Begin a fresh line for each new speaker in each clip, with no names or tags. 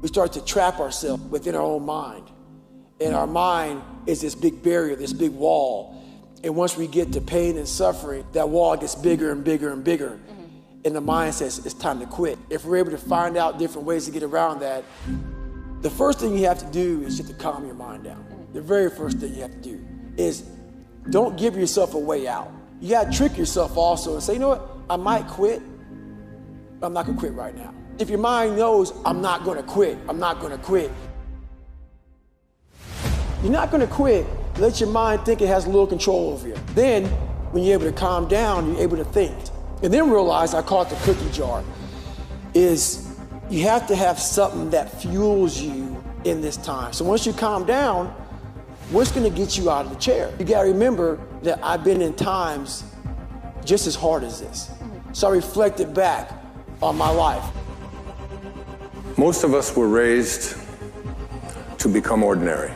we start to trap ourselves within our own mind. And our mind is this big barrier, this big wall. And once we get to pain and suffering, that wall gets bigger and bigger and bigger. And the mind says it's time to quit. If we're able to find out different ways to get around that, the first thing you have to do is just to calm your mind down. The very first thing you have to do is don't give yourself a way out. You gotta trick yourself also and say, you know what, I might quit, but I'm not gonna quit right now. If your mind knows, I'm not gonna quit, I'm not gonna quit. You're not gonna quit, let your mind think it has a little control over you. Then, when you're able to calm down, you're able to think. And then realize, I call it the cookie jar, is you have to have something that fuels you in this time. So once you calm down, what's gonna get you out of the chair? You gotta remember that I've been in times just as hard as this. So I reflected back on my life.
Most of us were raised to become ordinary.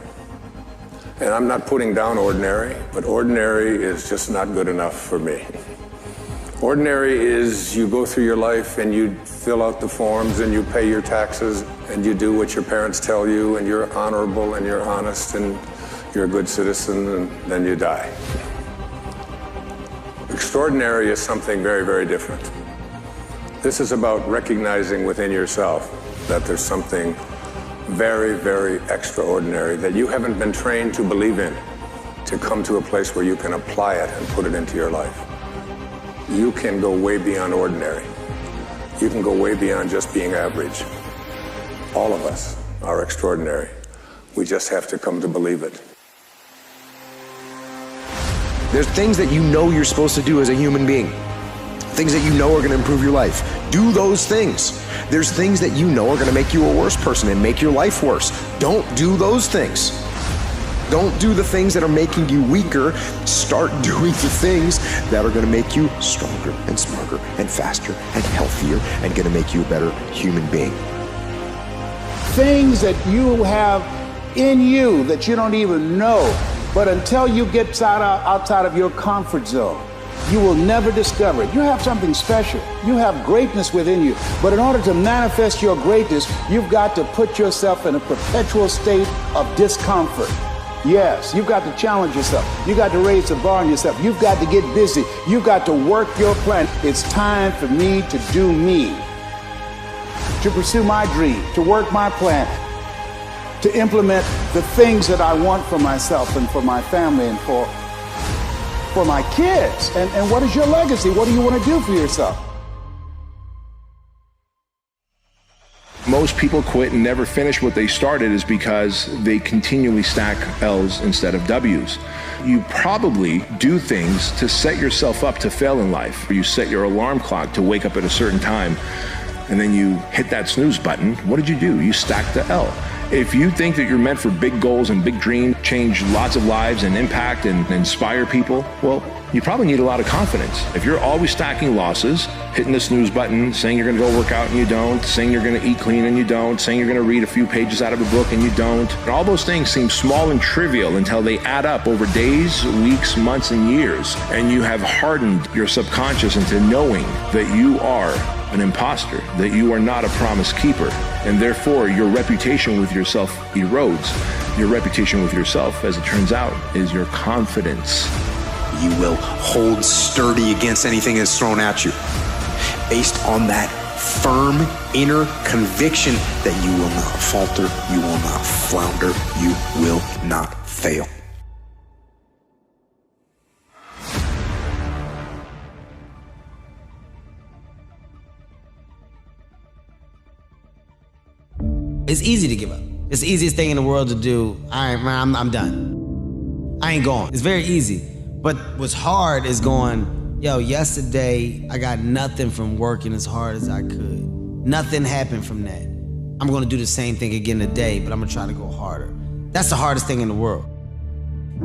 And I'm not putting down ordinary, but ordinary is just not good enough for me. Ordinary is you go through your life and you fill out the forms and you pay your taxes and you do what your parents tell you and you're honorable and you're honest and you're a good citizen and then you die. Extraordinary is something very, very different. This is about recognizing within yourself that there's something very, very extraordinary that you haven't been trained to believe in, to come to a place where you can apply it and put it into your life. You can go way beyond ordinary. You can go way beyond just being average. All of us are extraordinary. We just have to come to believe it.
There's things that you know you're supposed to do as a human being. Things that you know are going to improve your life. Do those things. There's things that you know are going to make you a worse person and make your life worse. Don't do those things. Don't do the things that are making you weaker. Start doing the things that are going to make you stronger and smarter and faster and healthier and going to make you a better human being.
Things that you have in you that you don't even know, but until you get outside of your comfort zone, you will never discover it. You have something special. You have greatness within you. But in order to manifest your greatness, you've got to put yourself in a perpetual state of discomfort. Yes, you've got to challenge yourself. You've got to raise the bar on yourself. You've got to get busy. You've got to work your plan. It's time for me to do me, to pursue my dream, to work my plan, to implement the things that I want for myself and for my family and for my kids. And what is your legacy? What do you want to do for yourself?
Most people quit and never finish what they started is because they continually stack L's instead of W's. You probably do things to set yourself up to fail in life. You set your alarm clock to wake up at a certain time, and then you hit that snooze button. What did you do? You stacked the L. If you think that you're meant for big goals and big dreams, change lots of lives and impact and inspire people, well, you probably need a lot of confidence. If you're always stacking losses, hitting the snooze button, saying you're gonna go work out and you don't, saying you're gonna eat clean and you don't, saying you're gonna read a few pages out of a book and you don't, and all those things seem small and trivial until they add up over days, weeks, months, and years, and you have hardened your subconscious into knowing that you are an imposter, that you are not a promise keeper, and therefore your reputation with yourself erodes. Your reputation with yourself, as it turns out, is your confidence.
You will hold sturdy against anything that's thrown at you, based on that firm inner conviction that you will not falter, you will not flounder, you will not fail.
It's easy to give up. It's the easiest thing in the world to do. I'm done. I ain't going. It's very easy. But what's hard is going, yo, yesterday I got nothing from working as hard as I could. Nothing happened from that. I'm gonna do the same thing again today, but I'm gonna try to go harder. That's the hardest thing in the world.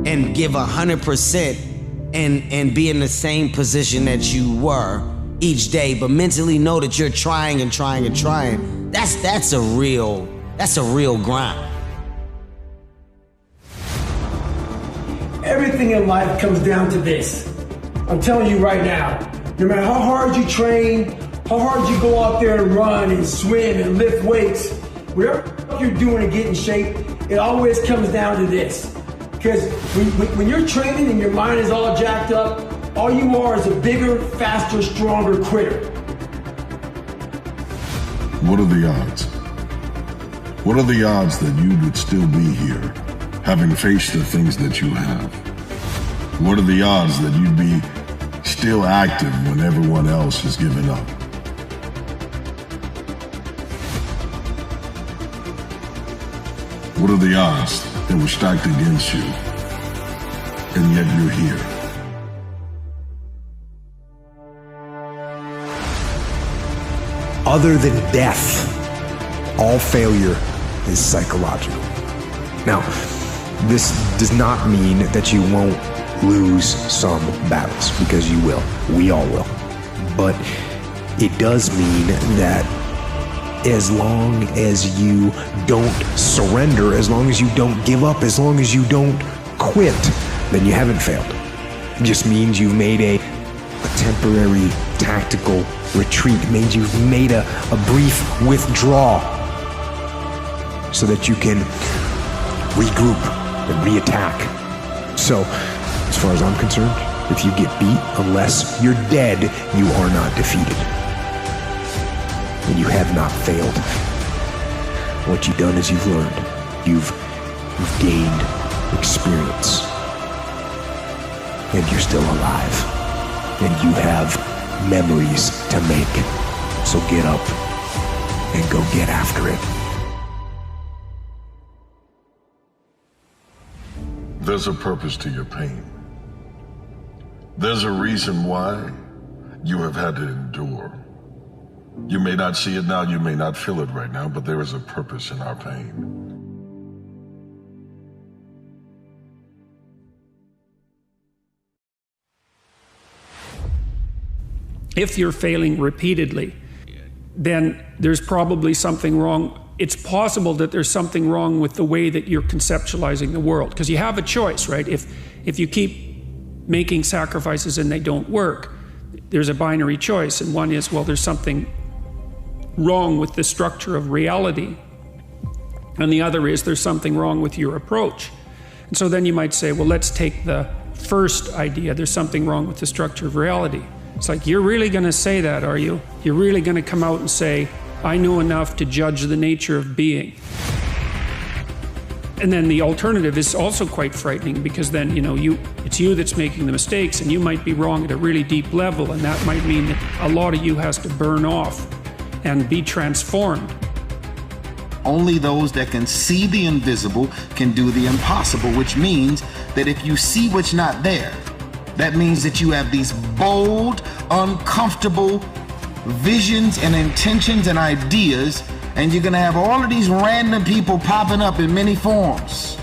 And give 100% and be in the same position that you were each day, but mentally know that you're trying and trying and trying. That's a real grind.
Everything in life comes down to this. I'm telling you right now, no matter how hard you train, how hard you go out there and run and swim and lift weights, whatever you're doing to get in shape, it always comes down to this. Because when you're training and your mind is all jacked up, all you are is a bigger, faster, stronger quitter.
What are the odds? What are the odds that you would still be here, having faced the things that you have? What are the odds that you'd be still active when everyone else has given up? What are the odds that were stacked against you, and yet you're here?
Other than death, all failure is psychological. Now, this does not mean that you won't lose some battles, because you will. We all will. But it does mean that as long as you don't surrender, as long as you don't give up, as long as you don't quit, then you haven't failed. It just means you've made a temporary tactical retreat. It means you've made a brief withdrawal so that you can regroup and reattack. So, as far as I'm concerned, if you get beat, unless you're dead, you are not defeated. And you have not failed. What you've done is you've learned. You've gained experience. And you're still alive. And you have memories to make. So get up and go get after it.
There's a purpose to your pain. There's a reason why you have had to endure. You may not see it now, you may not feel it right now, but there is a purpose in our pain.
If you're failing repeatedly, then there's probably something wrong. It's possible that there's something wrong with the way that you're conceptualizing the world, because you have a choice, right? If you keep making sacrifices and they don't work, there's a binary choice, and one is, well, there's something wrong with the structure of reality, and the other is there's something wrong with your approach. And so then you might say, well, let's take the first idea, there's something wrong with the structure of reality. It's like, you're really going to say that, are you? You're really going to come out and say, I know enough to judge the nature of being. And then the alternative is also quite frightening, because then, it's you that's making the mistakes, and you might be wrong at a really deep level, and that might mean that a lot of you has to burn off and be transformed.
Only those that can see the invisible can do the impossible, which means that if you see what's not there, that means that you have these bold, uncomfortable visions and intentions and ideas, and you're gonna have all of these random people popping up in many forms,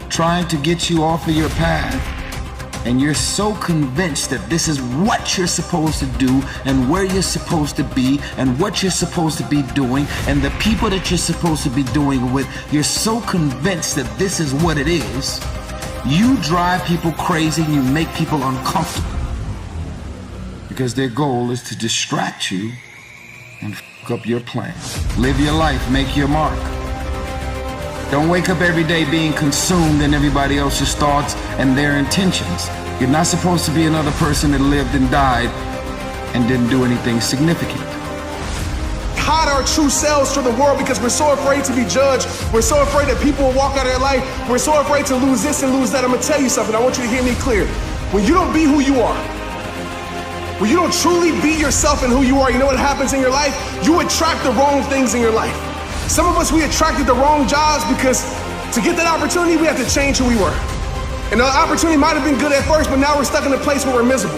trying to get you off of your path. And you're so convinced that this is what you're supposed to do, and where you're supposed to be, and what you're supposed to be doing, and the people that you're supposed to be doing with. You're so convinced that this is what it is. You drive people crazy, and you make people uncomfortable, because their goal is to distract you and fuck up your plan. Live your life, make your mark. Don't wake up every day being consumed in everybody else's thoughts and their intentions. You're not supposed to be another person that lived and died and didn't do anything significant.
Hide our true selves from the world because we're so afraid to be judged. We're so afraid that people will walk out of their life. We're so afraid to lose this and lose that. I'm gonna tell you something. I want you to hear me clear. When you don't be who you are, when you don't truly be yourself and who you are, you know what happens in your life? You attract the wrong things in your life. Some of us, we attracted the wrong jobs because to get that opportunity, we had to change who we were. And the opportunity might have been good at first, but now we're stuck in a place where we're miserable.